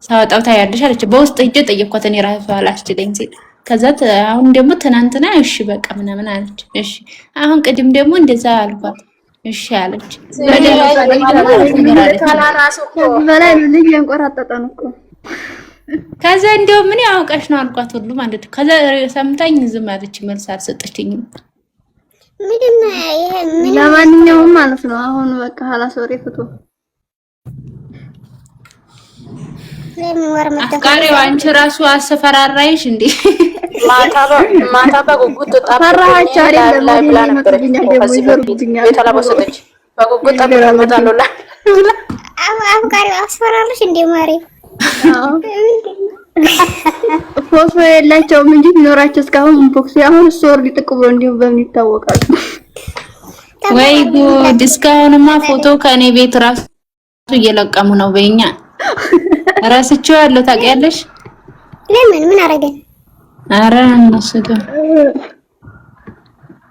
ሳወጣው ታያለሽ አለች። በውስጥ ሂጅ ጠየኳት እኔ ራሱ አላስችለኝ ሲል ከዛ አሁን ደግሞ ትናንትና እሺ በቃ ምናምን አለች። እሺ አሁን ቅድም ደግሞ እንደዛ አልኳት። እሺ አለች። በላይ ልጅ ያንቆራጠጠን እኮ ከዛ እንደው ምን ያውቀሽ ነው አልኳት ሁሉ ማለት ነው። ከዛ ሰምታኝ ዝም አለች፣ መልስ አልሰጠችኝም። ምንድነው ይሄ? ለማንኛውም ማለት ነው አሁን በቃ ሐላስ ወሬ ፍቶ አፍቃሪው አንቺ ራሱ አሰፈራራይሽ እንዴ? ማታ በጉጉት ፈራሃቸው አይደለም ብላ ነበር። ከዚህ በፊት የተላበሰች በጉጉት ጠብቀውታለሁ። አፍቃሪው አስፈራራሽ እንዴ ማሪ? ፎቶ የላቸውም እንጂ ቢኖራቸው እስካሁን ኢንቦክስ አሁን ሶር ሊጥቅ ብሎ እንዲሁ በምን ይታወቃል? ወይ ጉድ! እስካሁንማ ፎቶ ከኔ ቤት ራሱ እየለቀሙ ነው በእኛ ራስቸው ታውቂያለሽ? ለምን ምን አረገ? አረ እነሱ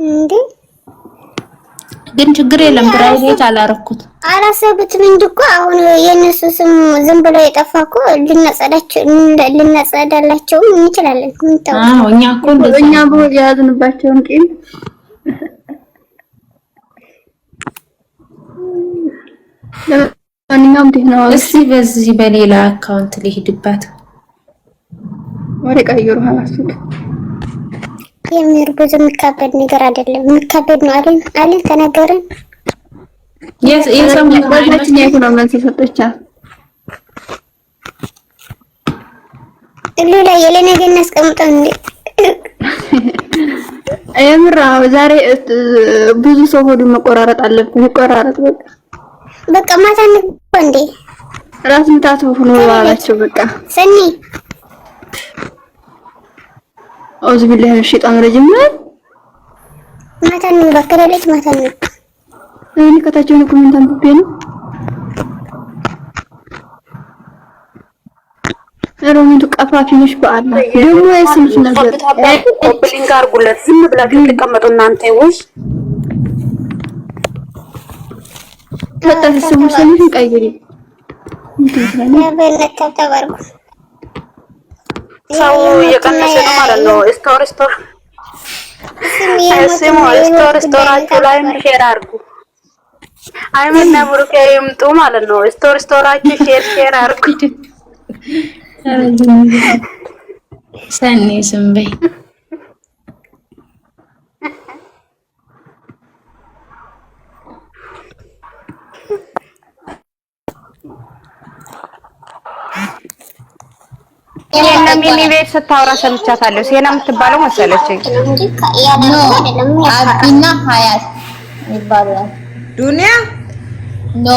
እንዴ ግን ችግር የለም ፕራይቬት አላረኩት አላሰብኩትም እንጂ እኮ አሁን የነሱ ስም ዝም ብሎ የጠፋኩ ልናጸዳላቸው እንችላለን። ምን ታው እኛ እኮ እኛ በያዝንባቸውን ቂም ለማንኛውም ደህና ነው። እስኪ በዚህ በሌላ አካውንት ልሂድባት ወሬ ቀይሩ ሐላሱት የሚር ብዙ የሚካበድ ነገር አይደለም። የሚካበድ ነው አለን ተነገረን። የሰሙ ወዳችን ያይቱ ነው መልስ ሰጠቻት። ሌላ የለነገ እናስቀምጠው እንዴ? የምራ ዛሬ ብዙ ሰው ሆዱ መቆራረጥ አለበት። ይቆራረጥ በቃ ማታ ነው እንዴ? ራስ ምታት ሆኖ ባላቸው በቃ ሰኒ አውዝ ቢላህ ሸይጣን ረጅም ማታ ነው በከለለች ማታ ነው እኔ ከታቸው ነው ኮሜንት አንብቤ ነው ሮሚቱ ቀፋፊ ነሽ በአላ ደግሞ የስምሽ ነገር ኮፕሊንግ አርጉለት። ዝም ብላችሁ ተቀመጡ እናንተ ወሽ ተጣጣ ስሙሽ ቀይሪ ተባርኩ ሰው እየቀነሰ ነው ማለት ነው። ስቶር ስቶራችሁ ላይ ሼር አርጉ። አይመና ብሩክ ይምጡ ማለት ነው። ስቶራችሁ ሼር አርጉ። ሰኔ ስምበይ ሚኒ ቤት ስታወራ ሰምቻታለሁ። ሴና የምትባለው መሰለችኝ። አቢና ሀያት ይባላል። ዱንያ ኖ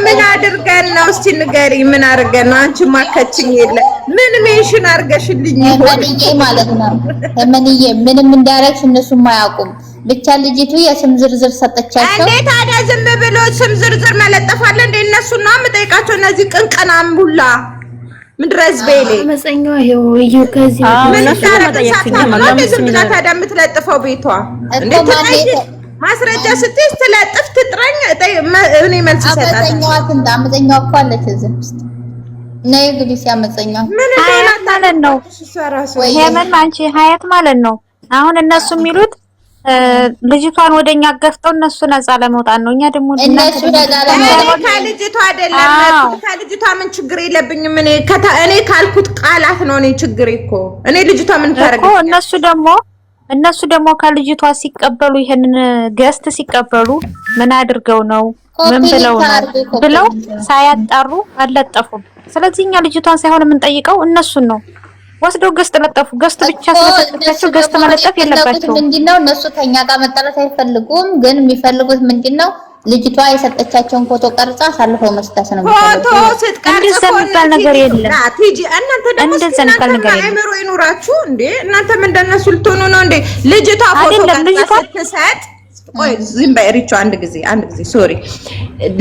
ምን አድርገን ነው? እስቲ ንገሪ። ምን አድርገን ነው? አንቺ ማከችኝ የለ ምን ሜንሽን አድርገሽልኝ የምንዬ ማለት ነው። የምንዬ ምንም እንዳረግሽ እነሱም አያውቁም። ብቻ ልጅቱ የስም ዝርዝር ሰጠቻቸው። እንዴ ታዲያ ዝም ብሎ ስም ዝርዝር መለጠፋለ እንዴ? እነሱና የምጠይቃቸው እነዚህ ቅንቀናም ሁላ ምድረስ ቤሌ መጸኛው ይሄው ከዚህ ምን ታረጋለች? ዝም ብላ ታዲያ የምትለጥፈው ቤቷ እንዴ? ማስረጃ ስትይ ትለጥፍ ትጥራኝ እኔ መልስ ይሰጣል። አመፀኛዋ እኮ አለች እዚህ ውስጥ ነይ ግቢ። ሲያመፀኛው ምን ማለት ነው? ሄመን አንቺ ሀያት ማለት ነው። አሁን እነሱ የሚሉት ልጅቷን ወደኛ ገፍተው እነሱ ነፃ ለመውጣት ነው። እኛ ደግሞ እነሱ ነፃ ለመውጣት ከልጅቷ አይደለም። ከልጅቷ ምን ችግር የለብኝም። እኔ ካልኩት ቃላት ነው እኔ ችግር እኮ እኔ ልጅቷ ምን ታረጋለች እኮ እነሱ ደግሞ ከልጅቷ ሲቀበሉ ይሄንን ገስት ሲቀበሉ ምን አድርገው ነው ምን ብለው ነው ብለው ሳያጣሩ አልለጠፉም። ስለዚህ እኛ ልጅቷን ሳይሆን የምንጠይቀው እነሱን ነው። ወስደው ገስት ለጠፉ። ገስት ብቻ ስለተጠቀቸው ገስት መለጠፍ የለባቸውም። ምንድነው እነሱ ከኛ ጋር መጣላት አይፈልጉም። ግን የሚፈልጉት ምንድነው ልጅቷ የሰጠቻቸውን ፎቶ ቀርጻ አሳልፈው መስጠት ነው። ፎቶ ስትቀርጽ እንደዛ ነገር የለም። ቲጂ እናንተ ደግሞ እንደዛ ነገር የለም። አይምሮ ይኑራችሁ እንዴ! እናንተ ምን እንደነሱ ልትሆኑ ነው እንዴ? ልጅቷ ፎቶ ቀርጻ ስትሰጥ ቆይ ዝም በይ ሪቹ አንድ ጊዜ ሶሪ።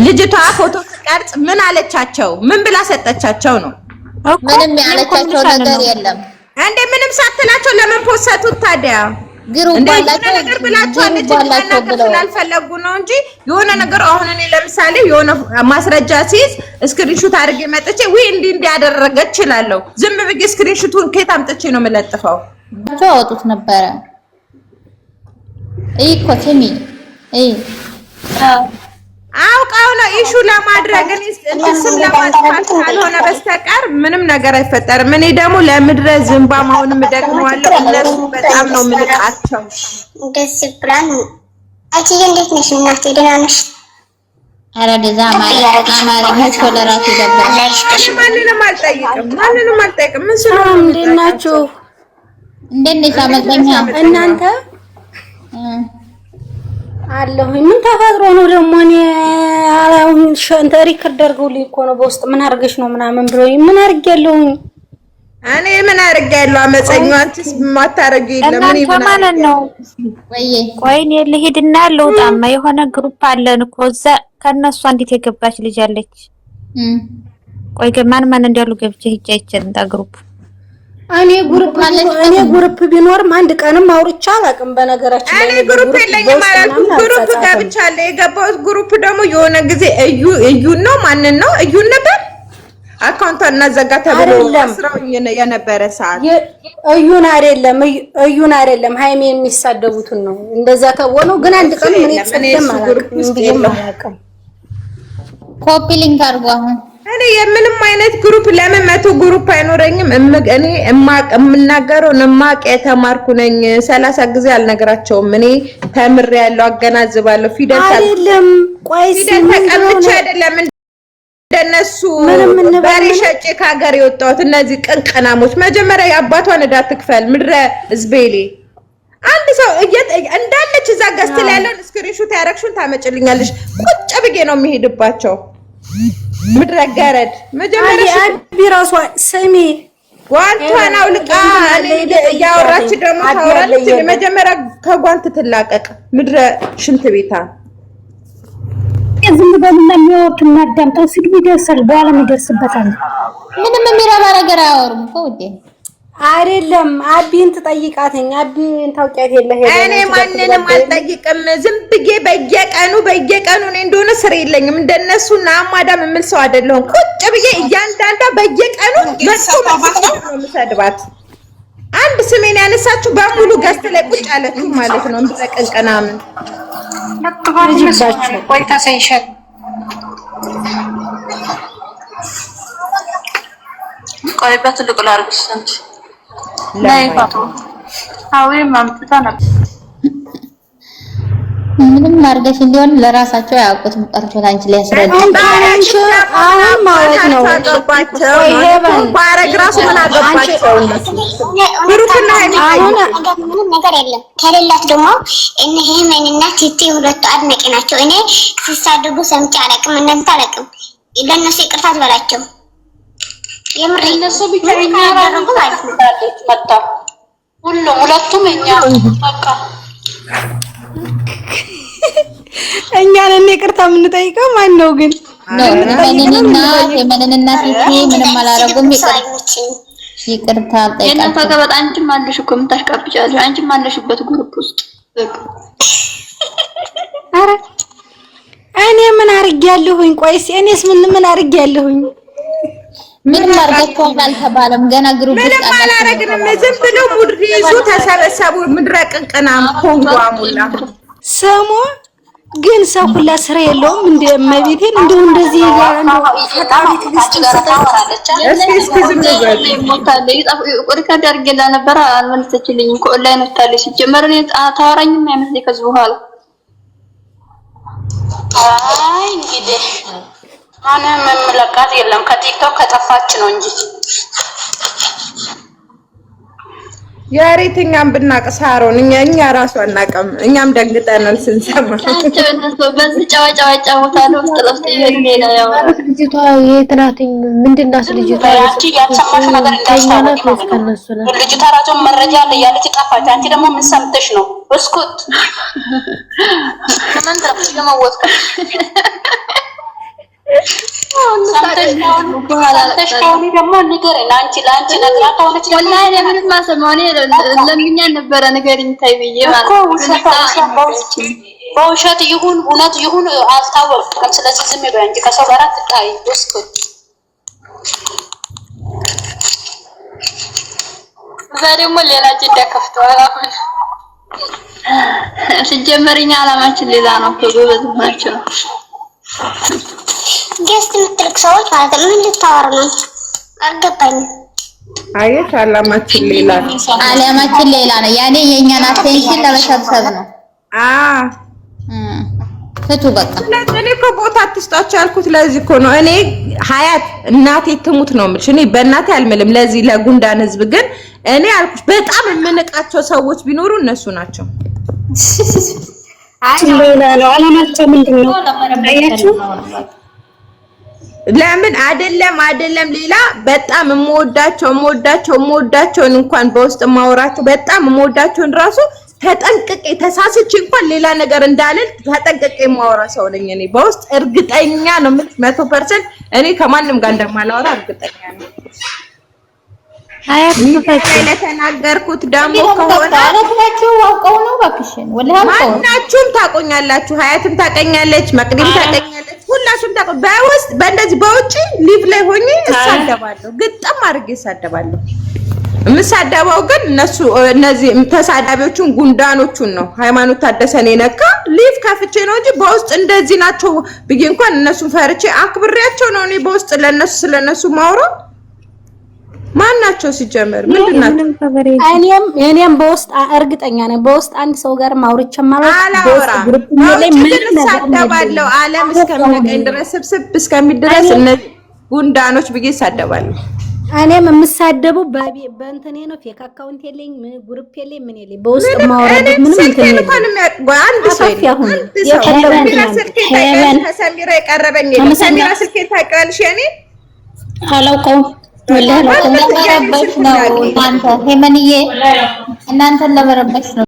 ልጅቷ ፎቶ ስትቀርጽ ምን አለቻቸው? ምን ብላ ሰጠቻቸው ነው? ምንም ያለቻቸው ነገር የለም። እንዴ ምንም ሳትላቸው ለምን ፖሰቱት ታዲያ? ግሩፕ አላቸው ነገር ብላችኋለች እንጂ ስላልፈለጉ ነው እንጂ የሆነ ነገር አሁን እኔ ለምሳሌ የሆነ ማስረጃ ሲይዝ ስክሪንሾት አድርጌ መጥቼ ወይ እንዲህ ያደረገች እችላለሁ። ዝም ብዬ ስክሪንሾቱን ከየት አምጥቼ ነው የምለጥፈው? አወጡት ነበረ እኮ ስሚ አውቃው ነው ኢሹ ለማድረግ እንስም ለማጥፋት ካልሆነ በስተቀር ምንም ነገር አይፈጠርም። እኔ ደግሞ ለምድረ ዝምባም አሁንም ደግመዋለሁ እነሱ በጣም ነው ምንቃቸው። ደስ ብላን አቺ እንዴት ነሽ እናቴ? ደህና ነሽ? ኧረ ደዛ አማርኛ ቶለራቱ ይገባል። ማንንም አልጠይቅም። ምን ስለሆነ እንዴት ናችሁ? እንዴት ነሽ አመልጠኛ እናንተ አለሁ። ምን ተፈጥሮ ነው ደግሞ? እኔ አሁን ሸንተ ሪከርድ አድርገውልኝ እኮ ነው በውስጥ ምን አድርገሽ ነው ምናምን ብሎኝ ምን አድርጌያለሁ? እኔ ምን አድርጌያለሁ? አመፀኛው አንቺስ ማታረጊ የለም። ምን ይሆናል ነው? ቆይ እኔ ልሂድና ልውጣማ። የሆነ ግሩፕ አለን እኮ እዛ ከነሱ አንዲት የገባች ልጅ አለች። ቆይ ማን ማን እንዳሉ ገብቼ ሂጅ አይችልም ታ ግሩፕ እኔ ግሩፕ ቢኖርም አንድ ቀንም አውርቻ አላውቅም። በነገራችን ላይ እኔ ግሩፕ የለኝም አላልኩም። ግሩፕ ገብቻለሁ። የገባሁት ግሩፕ ደግሞ የሆነ ጊዜ እዩን ነው ማንን ነው እዩን ነበር አካውንቷን እናዘጋ ተብሎ አስራውኝ የነበረ ሰዓት እዩን አይደለም ሃይሜ የሚሳደቡትን ነው እንደዛ ተወነው። ግን አንድ ቀን ምን ይጸደም አላውቅም። ኮፒ ሊንክ አድርጉ አሁን እኔ የምንም አይነት ግሩፕ ለምን መቶ ግሩፕ አይኖረኝም? እኔ የምናገረው እማቅ የተማርኩ ነኝ። 30 ጊዜ አልነግራቸውም። እኔ ተምሬያለሁ፣ አገናዝባለሁ። ፊደል አይደለም ተቀምጬ አይደለም እንደነሱ በሬ ሸጬ ከሀገር የወጣሁት። እነዚህ ቅንቅናሞች መጀመሪያ የአባቷን ዕዳ ትክፈል። ምድረ ዝቤሌ አንድ ሰው እንዳለች እዛ ገዝት ላይ ያለውን ስክሪንሾት ያረግሽውን ታመጭልኛለሽ። ቁጭ ብዬ ነው የሚሄድባቸው። ምድረ ገረድ መጀመሪያ ቢራሷ ስሚ ጓንቷን አውልቃ እያወራች ደግሞ ታወራለች። መጀመሪያ ከጓንት ትላቀቅ። ምድረ ሽንት ቤታ ዝም ብለውና የሚያወሩት እናዳምጠው። ስድብ ይደርሳል፣ በኋላም ይደርስበታል። ምንም የሚረባ ነገር አያወሩም እኮ ውዴ። አይደለም አቢን ትጠይቃተኝ። አቢን ታውቂያት የለ ሄደ። እኔ ማንንም አልጠይቅም። ዝም ብዬ በየቀኑ እኔ እንደሆነ ስር የለኝም። እንደነሱና አማዳም የምል ሰው አይደለሁም። ቁጭ ብዬ እያንዳንዷ በየቀኑ መጥቶ ነው የምሰድባት። አንድ ስሜን ያነሳችሁ በሙሉ ገዝት ላይ ቁጭ አለችሁ ማለት ነው። እንበቀንቀናምን አጥባችሁ ቆይታ ሳይሻል ቆይ በትልቁ ላድርግሽ እንጂ ላይ ፋቱ አውሪ ማምጣታ ነበር። ምንም ማርገሽ እንዲሆን ለራሳቸው ያውቁትም ቀርቶት አንቺ ላይ ያስረዳ አሁን ማለት ነው ባረግራሱ ምን አገባቸው እነሱ ብሩክና አሁን ምንም ነገር የለም። ከሌላት ደግሞ እነ ሄመንና ቲቲ ሁለቱ አድናቂ ናቸው። እኔ ሲሳደቡ ሰምቼ አላውቅም። እናንተ አላውቅም። ለነሱ ይቅርታ ትበላቸው። የምር እነሱ ብቻ ያደረጉ ማለት ነው። መጣ ሁለቱም እኛ በቃ እኛን እኔ ይቅርታ የምንጠይቀው ማን ነው ግን? የመንንና ቲቲ ምንም አላረጉም። ይቅርታ ጠይቃቸው። የእናንተ ገበጣ አንቺም አለሽ እኮ የምታሽቃብጫለሽ። አንቺም አለሽበት ግሩፕ ውስጥ አረ እኔ ምን አርጊያለሁኝ? ቆይስ እኔስ ምን አርጊያለሁኝ? ምንም አርጋችኋል አልተባለም። ገና ግሩፕ ውስጥ ምንም አላረግንም። ዝም ብለው ሙድ ይዙ ተሰበሰቡ። ምድረ ቅንቅናም ኮንጎ አሙላ ሰሞ ግን ሰው ሁላ ስራ የለውም። እንደ መቤቴን እንደው እንደዚህ ያለው ፈጣሪ ትግስት ሰጣለች። እስኪ ዝም ብለው ሞታለ ሪካርድ አድርጌላ ነበር አልመለሰችልኝም። ከኦንላይን ወጣለች። ሲጀመር እኔ ታወራኝም አይመስለኝ ከዚህ በኋላ አይ እንግዲህ ማንም መመለቃት የለም። ከቲክቶክ ከጠፋች ነው እንጂ የሬትኛም ብናቅ ሳሮን እኛ ራሱ አናውቅም። እኛም ደግጠናል ስንሰማ። በዚህ ጫዋጫ ቦታ ነው ውስጥ ለውስጥ ይሄን ያው ልጅቷ የትናትኝ ምንድናስ ልጅቷ አንቺ ያልሰማሽ ነገር እንዳስታወቅ ነው። ልጅቷ ራሱ መረጃ አለ ያለች ጠፋች። አንቺ ደግሞ ምን ሰምተሽ ነው? እስኩት ምን ተረፈሽ ለማወቅ በውሸት ይሁን እውነት ይሁን አልታወቅም። ስለዚህ ዝም በይ እንጂ ከሰው ጋር አትጣይ። እስኩ ዛሬም ሌላ ጅዳ ከፍተዋል። አሁን ሲጀመርኛ አላማችን ሌላ ነው። ጎበዝ ናቸው። ጌስት የምትልቅ ሰዎች ማለት ምን ልታወሩ ነው? አልገባኝም። አየሽ፣ አላማችን ሌላ ነው። አላማችን ሌላ ነው። ያኔ የኛን አቴንሽን ለመሰብሰብ ነው። ፍቱ በቃ። እኔ እኮ ቦታ አትስጣቸው ያልኩት ለዚህ እኮ ነው። እኔ ሀያት እናቴ ትሙት ነው የምልሽ። እኔ በእናቴ አልምልም ለዚህ ለጉንዳን ህዝብ። ግን እኔ አልኩሽ በጣም የምንቃቸው ሰዎች ቢኖሩ እነሱ ናቸው። ሌላ ነው አላማቸው ምንድን ነው? አያችሁ ለምን አይደለም ሌላ በጣም የምወዳቸውን እንኳን በውስጥ ማወራቸው በጣም የምወዳቸውን ራሱ ተጠንቅቄ ተሳስቼ እንኳን ሌላ ነገር እንዳልል ተጠንቅቄ ማወራ ሰው ነኝ። እኔ በውስጥ እርግጠኛ ነው የምልሽ 100% እኔ ከማንም ጋር እንደማላወራ እርግጠኛ ነኝ። አያት ለተናገርኩት ደግሞ ከሆነ አላችሁ አውቀው ነው ባክሽን ወላሂ አውቀው ማናችሁም ታቆኛላችሁ። ሀያትም ታቀኛለች፣ መቅዲም ታቀኛለች፣ ሁላችሁም ታቆ በውስጥ በእንደዚህ በውጪ ሊቭ ላይ ሆኜ እሳደባለሁ፣ ግጥም አድርጌ እሳደባለሁ። የምሳደበው ግን እነዚህ ተሳዳቢዎቹን ጉንዳኖቹን ነው። ሃይማኖት ታደሰን የነካ ሊቭ ከፍቼ ነው እንጂ በውስጥ እንደዚህ ናቸው ብዬ እንኳን እነሱን ፈርቼ አክብሬያቸው ነው እኔ በውስጥ ስለነሱ ማውራው። ማናቸው ሲጀመር ምንድናቸው? እኔም በውስጥ እርግጠኛ ነኝ በውስጥ አንድ ሰው ጋር ማውርቼ ማለት ግሩፕ ላይ ምን ሳደባለው ዓለም እስከሚነቀኝ ድረስ ስብስብ እስከሚድረስ እነዚህ ጉንዳኖች ብዬ ሳደባለሁ። እኔም የምሳደበው በእንተኔ ነው። ፌክ አካውንት የለኝ፣ ግሩፕ የለኝ፣ ምን የለኝ። በውስጥ ማውራት ምንም እንትን የለም። አንድ ሰው ከሰሚራ የቀረበኝ የለም። ሰሚራ ስልኬን ታውቂዋለሽ? የኔ አላውቀውም ወላሂ ለመረበሽ ነው። እናንተን ለመረበሽ ነው።